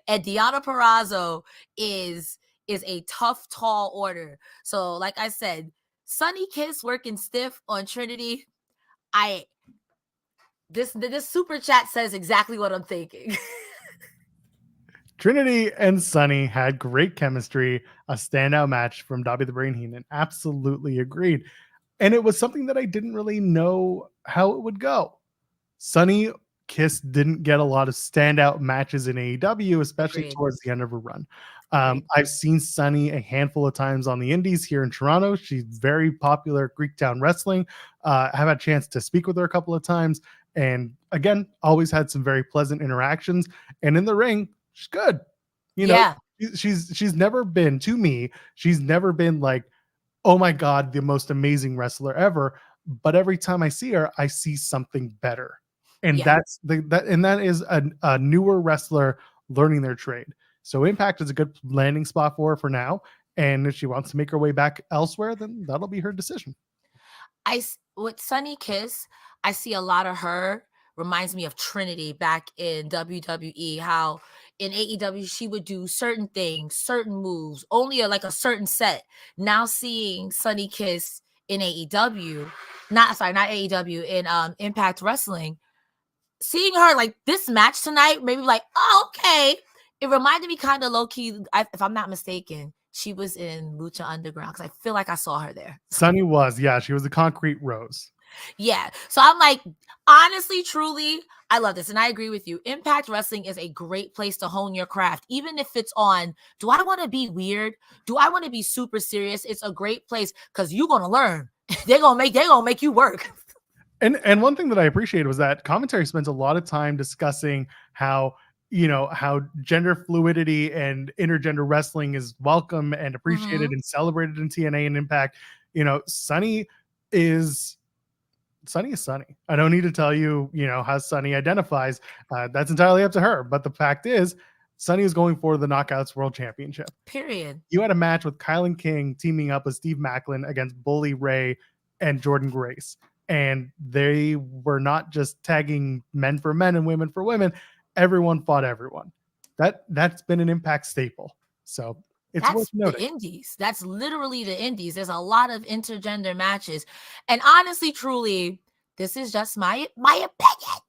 Speaker 2: And Deonna Purrazzo is a tough, tall order. So like I said, Sonny Kiss working stiff on Trinity, this super chat says exactly what I'm thinking.
Speaker 1: Trinity and Sonny had great chemistry, a standout match from Dobby the Brain Heenan. Absolutely agreed. And it was something that I didn't really know how it would go. Sonny Kiss didn't get a lot of standout matches in AEW, especially towards the end of her run. I've seen Sonny a handful of times on the indies here in Toronto. She's very popular at Greektown Wrestling. I've had a chance to speak with her a couple of times. And again, always had some very pleasant interactions. And in the ring, she's good. You know, she's never been, to me, she's never been like, oh my God, the most amazing wrestler ever. But every time I see her, I see something better. And that is a newer wrestler learning their trade. So Impact is a good landing spot for her for now. And if she wants to make her way back elsewhere, then that'll be her decision.
Speaker 2: With Sonny Kiss, I see a lot of her. Reminds me of Trinity back in WWE, how in AEW she would do certain things, certain moves, only like a certain set. Now seeing Sonny Kiss in AEW, not AEW, in Impact Wrestling, seeing her like this match tonight, maybe like, oh, okay. It reminded me kind of low-key, if I'm not mistaken, she was in Lucha Underground, because I feel like I saw her there.
Speaker 1: Sonny was, yeah, she was the Concrete Rose.
Speaker 2: Yeah. So I'm like, honestly, truly, I love this. And I agree with you. Impact Wrestling is a great place to hone your craft. Even if it's on, do I want to be weird? Do I want to be super serious? It's a great place because you're going to learn. They're going to make you work.
Speaker 1: And one thing that I appreciated was that commentary spends a lot of time discussing how gender fluidity and intergender wrestling is welcome and appreciated and celebrated in TNA and Impact. Sonny is Sonny. I don't need to tell you, how Sonny identifies. That's entirely up to her. But the fact is, Sonny is going for the Knockouts World Championship.
Speaker 2: Period.
Speaker 1: You had a match with KiLynn King teaming up with Steve Maclin against Bully Ray and Jordynne Grace. And they were not just tagging men for men and women for women. Everyone fought everyone. That's been an Impact staple. So it's worth noting.
Speaker 2: The indies. That's literally the indies. There's a lot of intergender matches. And honestly, truly, this is just my opinion.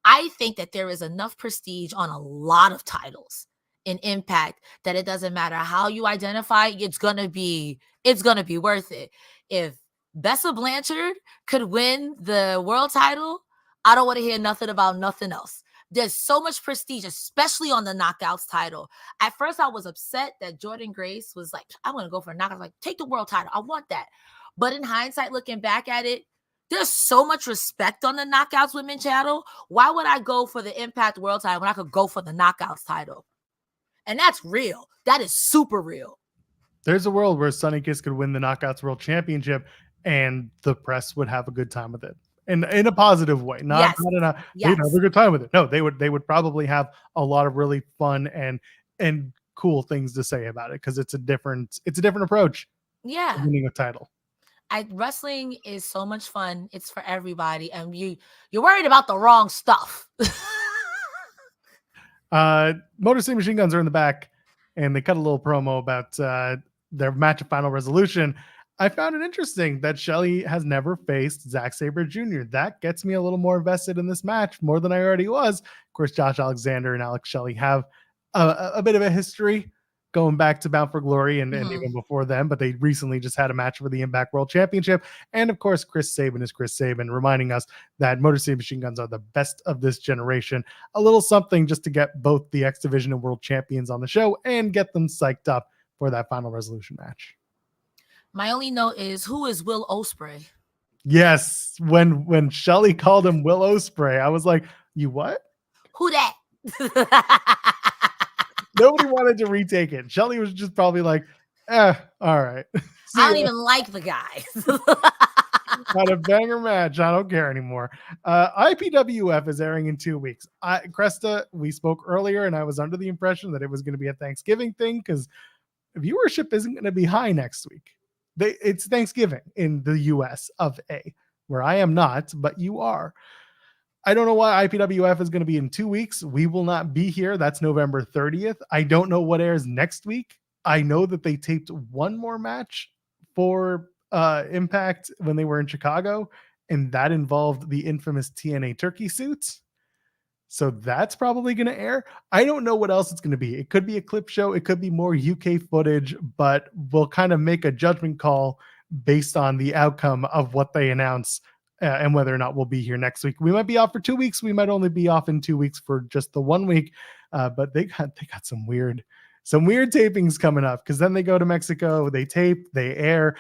Speaker 2: I think that there is enough prestige on a lot of titles in Impact that it doesn't matter how you identify, it's gonna be worth it. If Bessa Blanchard could win the world title, I don't want to hear nothing about nothing else. There's so much prestige, especially on the knockouts title. At first, I was upset that Jordynne Grace was like, I'm going to go for a knockout. Like, take the world title. I want that. But in hindsight, looking back at it, there's so much respect on the knockouts women channel. Why would I go for the Impact world title when I could go for the knockouts title? And that's real. That is super real.
Speaker 1: There's a world where Sonny Kiss could win the Knockouts World Championship and the press would have a good time with it. In a positive way, not in a they'd have a good time with it. No, they would probably have a lot of really fun and cool things to say about it because it's a different approach.
Speaker 2: Yeah,
Speaker 1: winning a title.
Speaker 2: Wrestling is so much fun. It's for everybody, and you're worried about the wrong stuff.
Speaker 1: Motor City Machine Guns are in the back, and they cut a little promo about their match of Final Resolution. I found it interesting that Shelley has never faced Zack Sabre Jr. That gets me a little more invested in this match, more than I already was. Of course, Josh Alexander and Alex Shelley have a bit of a history going back to Bound for Glory and even before them, but they recently just had a match for the Impact World Championship. And of course, Chris Sabin is Chris Sabin, reminding us that Motor City Machine Guns are the best of this generation. A little something just to get both the X Division and World Champions on the show and get them psyched up for that Final Resolution match.
Speaker 2: My only note is, who is Will Ospreay?
Speaker 1: Yes, when Shelley called him Will Ospreay, I was like, you what?
Speaker 2: Who that?
Speaker 1: Nobody wanted to retake it. Shelley was just probably like, all right.
Speaker 2: I don't even like the guy.
Speaker 1: Not a banger match. I don't care anymore. IPWF is airing in 2 weeks. Cresta, we spoke earlier, and I was under the impression that it was going to be a Thanksgiving thing because viewership isn't going to be high next week. It's Thanksgiving in the US of A, where I am not, but you are. I don't know why IPWF is going to be in 2 weeks. We will not be here. That's November 30th. I don't know what airs next week. I know that they taped one more match for Impact when they were in Chicago, and that involved the infamous TNA turkey suits. So that's probably going to air. I don't know what else it's going to be. It could be a clip show. It could be more UK footage, but we'll kind of make a judgment call based on the outcome of what they announce and whether or not we'll be here next week. We might be off for 2 weeks. We might only be off in 2 weeks for just the 1 week. But they got some weird tapings coming up because then they go to Mexico, they tape, they air.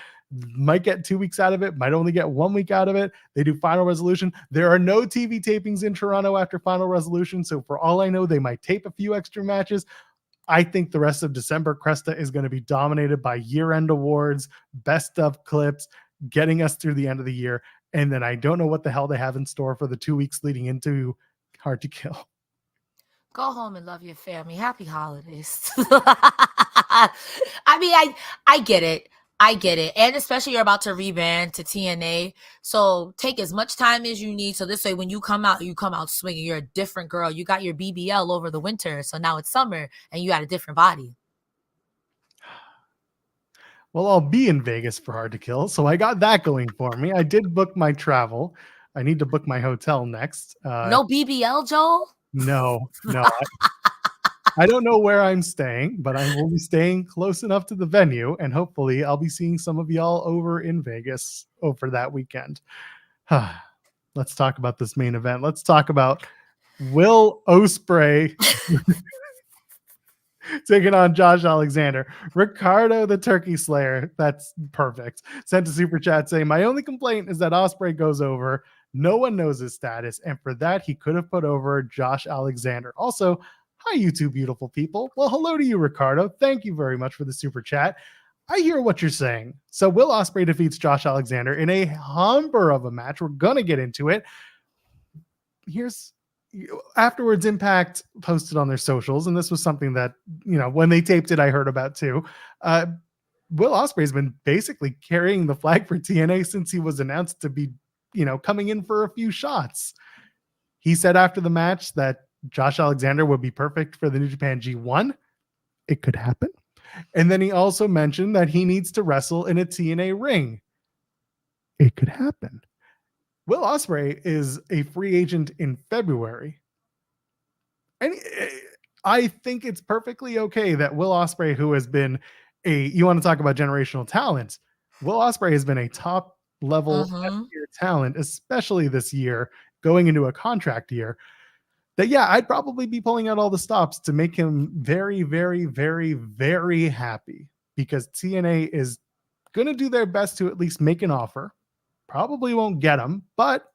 Speaker 1: Might get 2 weeks out of it, might only get 1 week out of it. They do Final Resolution. There are no TV tapings in Toronto after Final Resolution, so for all I know, they might tape a few extra matches. I think the rest of December, Cresta is going to be dominated by year-end awards, best of clips, getting us through the end of the year, and then I don't know what the hell they have in store for the 2 weeks leading into Hard to Kill.
Speaker 2: Go home and love your family. Happy holidays. I mean, I get it. I get it. And especially you're about to rebrand to TNA. So take as much time as you need. So this way, when you come out swinging. You're a different girl. You got your BBL over the winter. So now it's summer and you got a different body.
Speaker 1: Well, I'll be in Vegas for Hard to Kill. So I got that going for me. I did book my travel. I need to book my hotel next.
Speaker 2: No BBL, Joel?
Speaker 1: No. I don't know where I'm staying, but I will be staying close enough to the venue, and hopefully I'll be seeing some of y'all over in Vegas over that weekend. Let's talk about this main event. Let's talk about Will Ospreay taking on Josh Alexander. Ricardo the Turkey Slayer, that's perfect, sent a super chat saying, my only complaint is that Ospreay goes over. No one knows his status, and for that, he could have put over Josh Alexander. Also, hi, you two beautiful people. Well, hello to you, Ricardo. Thank you very much for the super chat. I hear what you're saying. So Will Ospreay defeats Josh Alexander in a humber of a match. We're going to get into it. Afterwards, Impact posted on their socials, and this was something that, when they taped it, I heard about too. Will Ospreay's been basically carrying the flag for TNA since he was announced to be, coming in for a few shots. He said after the match that Josh Alexander would be perfect for the New Japan G1. It could happen. And then he also mentioned that he needs to wrestle in a TNA ring. It could happen. Will Ospreay is a free agent in February. And I think it's perfectly okay that Will Ospreay, who has been you want to talk about generational talent, Will Ospreay has been a top level S-tier talent, especially this year, going into a contract year, that yeah, I'd probably be pulling out all the stops to make him very, very, very, very happy, because TNA is going to do their best to at least make an offer. Probably won't get him, but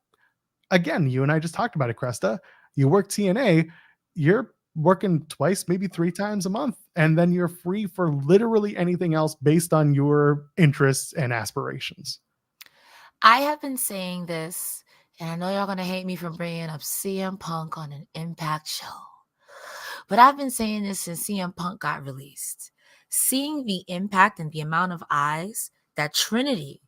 Speaker 1: again, you and I just talked about it, Cresta. You work TNA, you're working twice, maybe 3 times a month, and then you're free for literally anything else based on your interests and aspirations.
Speaker 2: I have been saying this, and I know y'all going to hate me for bringing up CM Punk on an Impact show, but I've been saying this since CM Punk got released. Seeing the impact and the amount of eyes that Trinity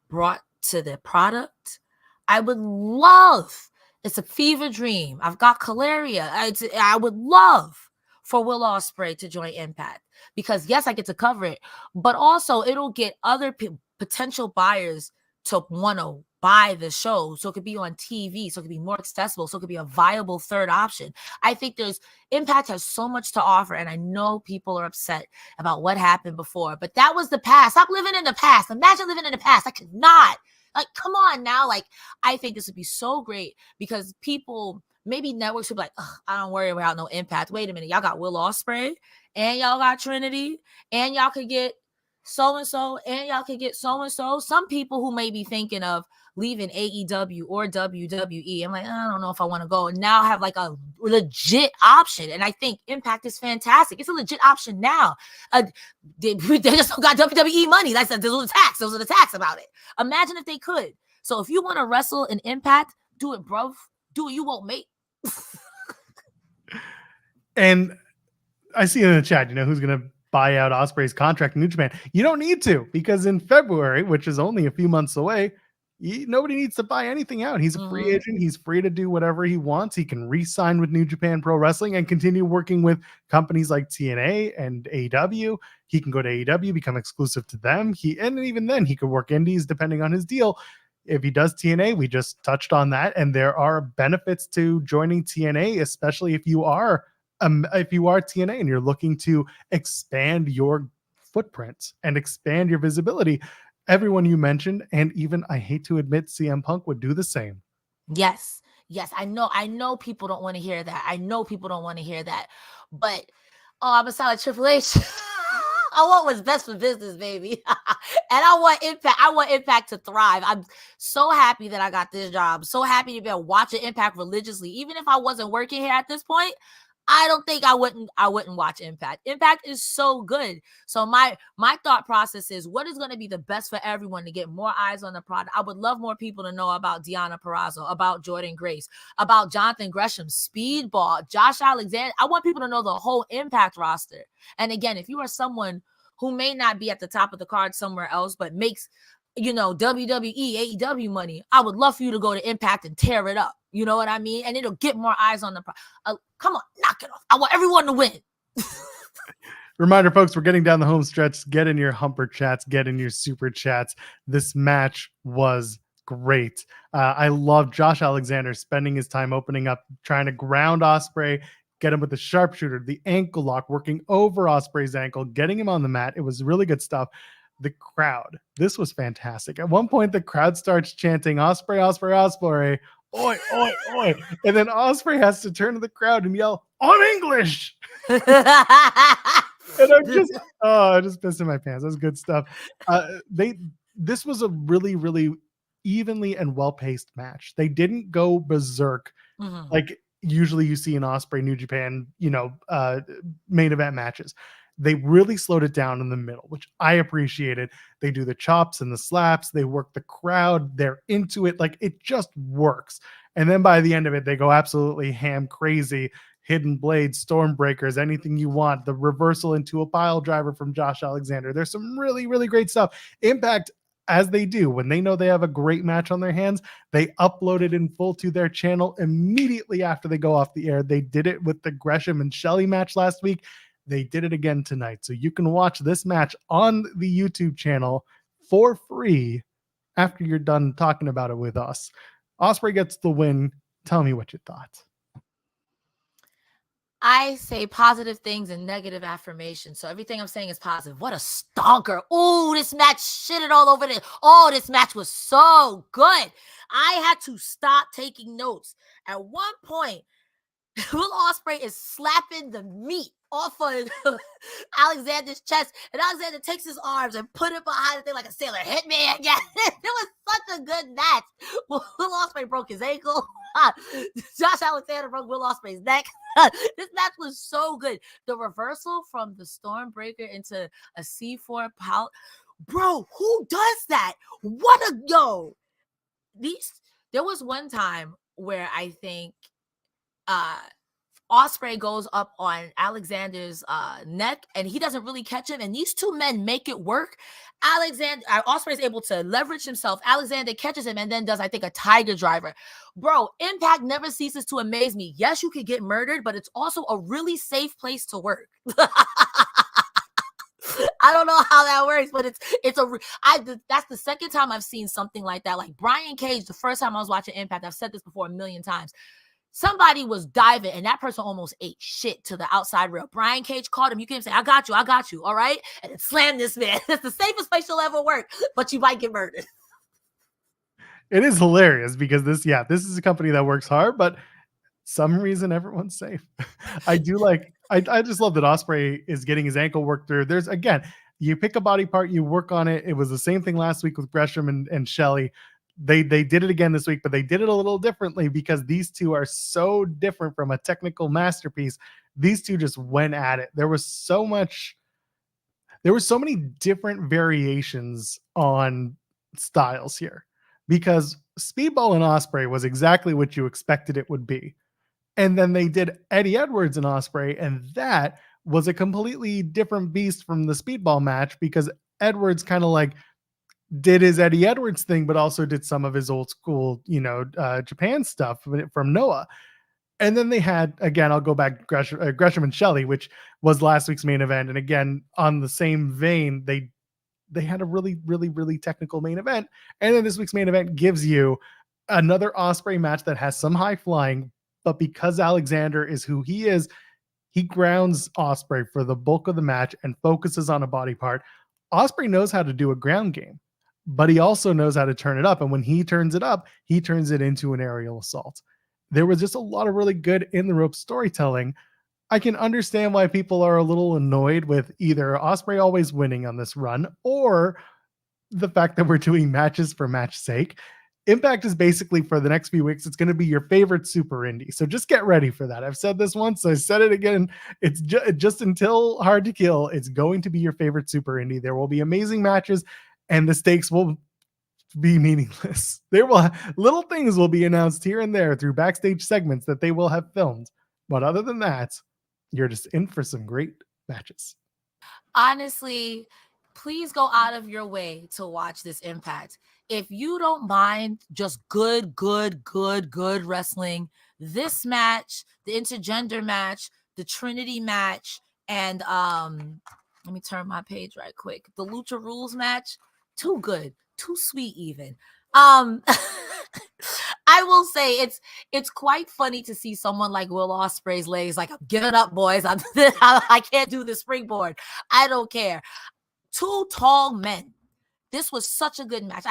Speaker 2: brought to the product, I would love, it's a fever dream. I've got Calaria. I would love for Will Ospreay to join Impact, because yes, I get to cover it, but also it'll get other potential buyers to want to buy the show, so it could be on TV, so it could be more accessible, so it could be a viable third option. I think Impact has so much to offer, and I know people are upset about what happened before, but that was the past. Stop living in the past. Imagine living in the past. I could not. Like, come on now. Like, I think this would be so great, because people, maybe networks would be like, I don't worry about no Impact. Wait a minute. Y'all got Will Ospreay, and y'all got Trinity, and y'all could get so-and-so, and y'all could get so-and-so. Some people who may be thinking of leaving AEW or WWE, I'm like, I don't know if I want to go, and now have like a legit option. And I think Impact is fantastic. It's a legit option now. They just got WWE money. That's those are the tax. Those are the tax about it. Imagine if they could. So if you want to wrestle in Impact, do it, bro. Do it. You won't make.
Speaker 1: And I see in the chat, who's going to buy out Ospreay's contract in New Japan. You don't need to, because in February, which is only a few months away, nobody needs to buy anything out. He's a free agent. He's free to do whatever he wants. He can re-sign with New Japan Pro Wrestling and continue working with companies like TNA and AEW. He can go to AEW, become exclusive to them. And even then, he could work indies depending on his deal. If he does TNA, we just touched on that, and there are benefits to joining TNA, especially if you are TNA and you're looking to expand your footprint and expand your visibility. Everyone you mentioned, and even, I hate to admit, CM Punk would do the same.
Speaker 2: Yes. I know people don't want to hear that. But I'm a solid Triple H. I want what's best for business, baby. And I want Impact to thrive. I'm so happy that I got this job. So happy to be able to watch Impact religiously. Even if I wasn't working here at this point, I don't think I wouldn't watch Impact. Impact is so good. So my thought process is, what is going to be the best for everyone to get more eyes on the product? I would love more people to know about Deonna Purrazzo, about Jordynne Grace, about Jonathan Gresham, Speedball, Josh Alexander. I want people to know the whole Impact roster. And again, if you are someone who may not be at the top of the card somewhere else, but makes WWE, AEW money, I would love for you to go to Impact and tear it up. You know what I mean? And it'll get more eyes on the come on, knock it off. I want everyone to win.
Speaker 1: Reminder, folks, we're getting down the home stretch. Get in your humper chats, get in your super chats. This match was great. I love Josh Alexander spending his time opening up, trying to ground Ospreay, get him with the sharpshooter, the ankle lock, working over Ospreay's ankle, getting him on the mat. It was really good stuff. The crowd, this was fantastic. At one point, the crowd starts chanting, Ospreay, Ospreay, Ospreay, oi, oi, oi. And then Ospreay has to turn to the crowd and yell, on English. And I'm just pissing my pants. That's good stuff. This was a really, really evenly and well-paced match. They didn't go berserk like usually you see in Ospreay New Japan, main event matches. They really slowed it down in the middle, which I appreciated. They do the chops and the slaps. They work the crowd. They're into it. Like, it just works. And then by the end of it, they go absolutely ham crazy. Hidden blades, stormbreakers, anything you want. The reversal into a pile driver from Josh Alexander. There's some really, really great stuff. Impact, as they do, when they know they have a great match on their hands, they upload it in full to their channel immediately after they go off the air. They did it with the Gresham and Shelley match last week. They did it again tonight. So you can watch this match on the YouTube channel for free after you're done talking about it with us. Ospreay gets the win. Tell me what you thought.
Speaker 2: I say positive things and negative affirmations. So everything I'm saying is positive. What a stonker. Oh, this match shitted all over it. Oh, this match was so good. I had to stop taking notes. At one point, Will Ospreay is slapping the meat off of Alexander's chest, and Alexander takes his arms and put it behind the thing like a sailor. Hit me again. It was such a good match. Will Ospreay broke his ankle. Josh Alexander broke Will Ospreay's neck. This match was so good. The reversal from the Stormbreaker into a C4 power. Bro, who does that? What a yo. There was one time where I think Ospreay goes up on Alexander's neck and he doesn't really catch him, and these two men make it work. Ospreay is able to leverage himself. Alexander catches him and then does, I think, a tiger driver. Bro, Impact never ceases to amaze me. Yes, you could get murdered, but it's also a really safe place to work. I don't know how that works, but that's the second time I've seen something like that. Like Brian Cage, the first time I was watching Impact, I've said this before a million times. Somebody was diving and that person almost ate shit to the outside rail. Brian Cage caught him. You can't say, I got you, all right? And it slammed this man. That's the safest place you'll ever work, but you might get murdered.
Speaker 1: It is hilarious because this is a company that works hard, but some reason everyone's safe. I just love that Ospreay is getting his ankle worked through. There's, again, you pick a body part, you work on it. It was the same thing last week with Gresham and Shelley. They did it again this week, but they did it a little differently because these two are so different from a technical masterpiece. These two just went at it. There were so many different variations on styles here because Speedball and Ospreay was exactly what you expected it would be. And then they did Eddie Edwards and Ospreay, and that was a completely different beast from the Speedball match because Edwards kind of like did his Eddie Edwards thing, but also did some of his old school, Japan stuff from Noah. And then they had, again, I'll go back to Gresham and Shelley, which was last week's main event. And again, on the same vein, they had a really, really, really technical main event. And then this week's main event gives you another Ospreay match that has some high flying, but because Alexander is who he is, he grounds Ospreay for the bulk of the match and focuses on a body part. Ospreay knows how to do a ground game, but he also knows how to turn it up. And when he turns it up, he turns it into an aerial assault. There was just a lot of really good in the rope storytelling. I can understand why people are a little annoyed with either Ospreay always winning on this run or the fact that we're doing matches for match sake. Impact is basically, for the next few weeks, it's going to be your favorite super indie. So just get ready for that. I've said this once, I said it again. It's just until Hard to Kill, it's going to be your favorite super indie. There will be amazing matches and the stakes will be meaningless. Little things will be announced here and there through backstage segments that they will have filmed. But other than that, you're just in for some great matches.
Speaker 2: Honestly, please go out of your way to watch this Impact. If you don't mind just good wrestling, this match, the intergender match, the Trinity match, and let me turn my page right quick. The Lucha Rules match, too good, too sweet even. I will say it's quite funny to see someone like Will Ospreay's legs like, I'm giving up, boys. I can't do the springboard. I don't care. Two tall men. This was such a good match.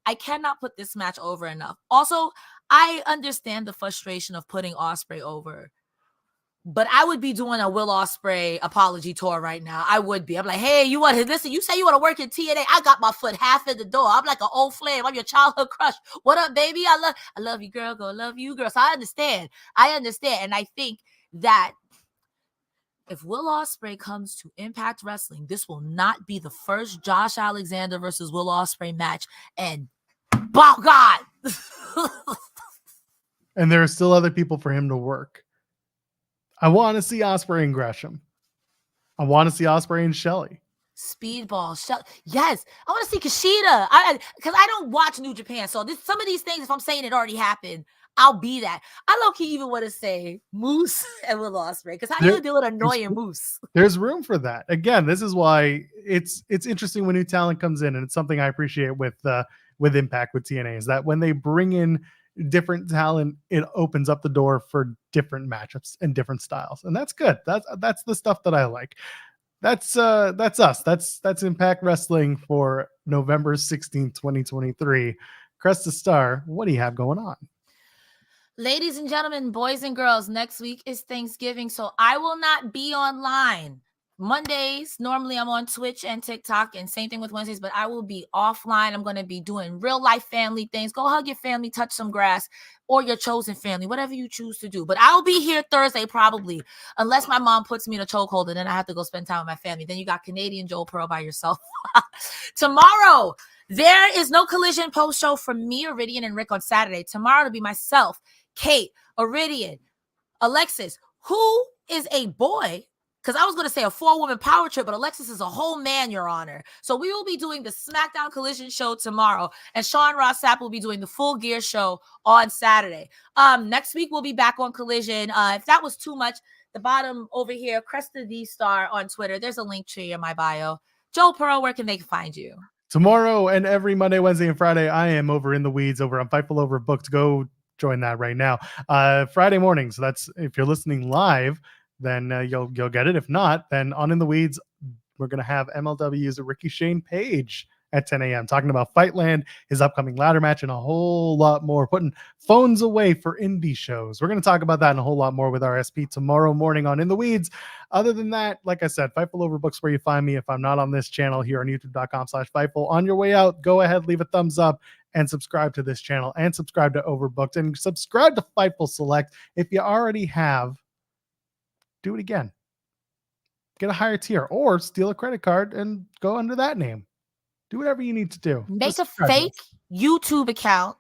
Speaker 2: I cannot put this match over enough. Also, I understand the frustration of putting Ospreay over, but I would be doing a Will Ospreay apology tour right now. I would be. I'm like, hey, you want to listen? You say you want to work in TNA. I got my foot half in the door. I'm like an old flame. I'm your childhood crush. What up, baby? I love you, girl. Go love you, girl. So I understand. And I think that if Will Ospreay comes to Impact Wrestling, this will not be the first Josh Alexander versus Will Ospreay match. And oh God.
Speaker 1: And there are still other people for him to work. I want to see Ospreay and Gresham. I want to see Ospreay and Shelley.
Speaker 2: Speedball, yes. I want to see Kushida. Because I don't watch New Japan. So some of these things, if I'm saying it already happened, I'll be that. I low-key even want to say Moose and Will Ospreay, because how do you deal with annoying Moose?
Speaker 1: There's room for that. Again, this is why it's interesting when new talent comes in, and it's something I appreciate with Impact, with TNA, is that when they bring in different talent, it opens up the door for different matchups and different styles. And that's good. That's the stuff that I like. That's us. That's Impact Wrestling for November 16th, 2023. Cresta Starr, what do you have going on?
Speaker 2: Ladies and gentlemen, boys and girls, next week is Thanksgiving, so I will not be online. Mondays, normally I'm on Twitch and TikTok, and same thing with Wednesdays, but I will be offline. I'm going to be doing real life family things. Go hug your family, touch some grass, or your chosen family, whatever you choose to do. But I'll be here Thursday probably, unless my mom puts me in a chokehold and then I have to go spend time with my family. Then you got Canadian Joel Pearl by yourself. Tomorrow, there is no Collision post show from me, Iridian, and Rick on Saturday. Tomorrow it'll be myself, Kate, Iridian, Alexis, who is a boy, because I was going to say a 4-woman power trip, but Alexis is a whole man, Your Honor. So we will be doing the SmackDown Collision show tomorrow, and Sean Ross Sapp will be doing the Full Gear show on Saturday. Next week, we'll be back on Collision. If that was too much, the bottom over here, Cresta D Star on Twitter. There's a link tree in my bio. Joel Pearl, where can they find you?
Speaker 1: Tomorrow and every Monday, Wednesday, and Friday, I am over in the weeds over on Fightful Overbooked. Go join that right now. Friday morning. So that's, if you're listening live, then you'll get it. If not, then on In the Weeds, we're going to have MLW's Ricky Shane Page at 10 a.m. talking about Fightland, his upcoming ladder match, and a whole lot more, putting phones away for indie shows. We're going to talk about that and a whole lot more with RSP tomorrow morning on In the Weeds. Other than that, like I said, Fightful Overbooks where you find me. If I'm not on this channel here on youtube.com/Fightful, on your way out, go ahead, leave a thumbs up and subscribe to this channel and subscribe to Overbooked and subscribe to Fightful Select. If you already have, do it again. Get a higher tier or steal a credit card and go under that name. Do whatever you need to do.
Speaker 2: Make a fake YouTube account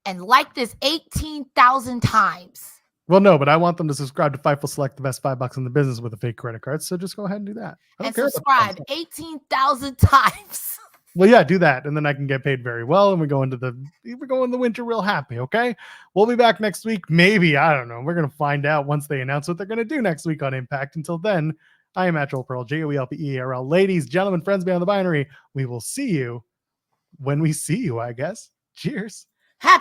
Speaker 2: and like this 18,000 times.
Speaker 1: Well, no, but I want them to subscribe to Fightful Select, the best $5 in the business with a fake credit card. So just go ahead and do that.
Speaker 2: And subscribe 18,000 times.
Speaker 1: Well, yeah, do that. And then I can get paid very well. And we go in the winter real happy. Okay. We'll be back next week. Maybe. I don't know. We're going to find out once they announce what they're going to do next week on Impact. Until then, I am at Joel Pearl, JOELPERL. Ladies, gentlemen, friends beyond the binary, we will see you when we see you, I guess. Cheers.
Speaker 2: Happy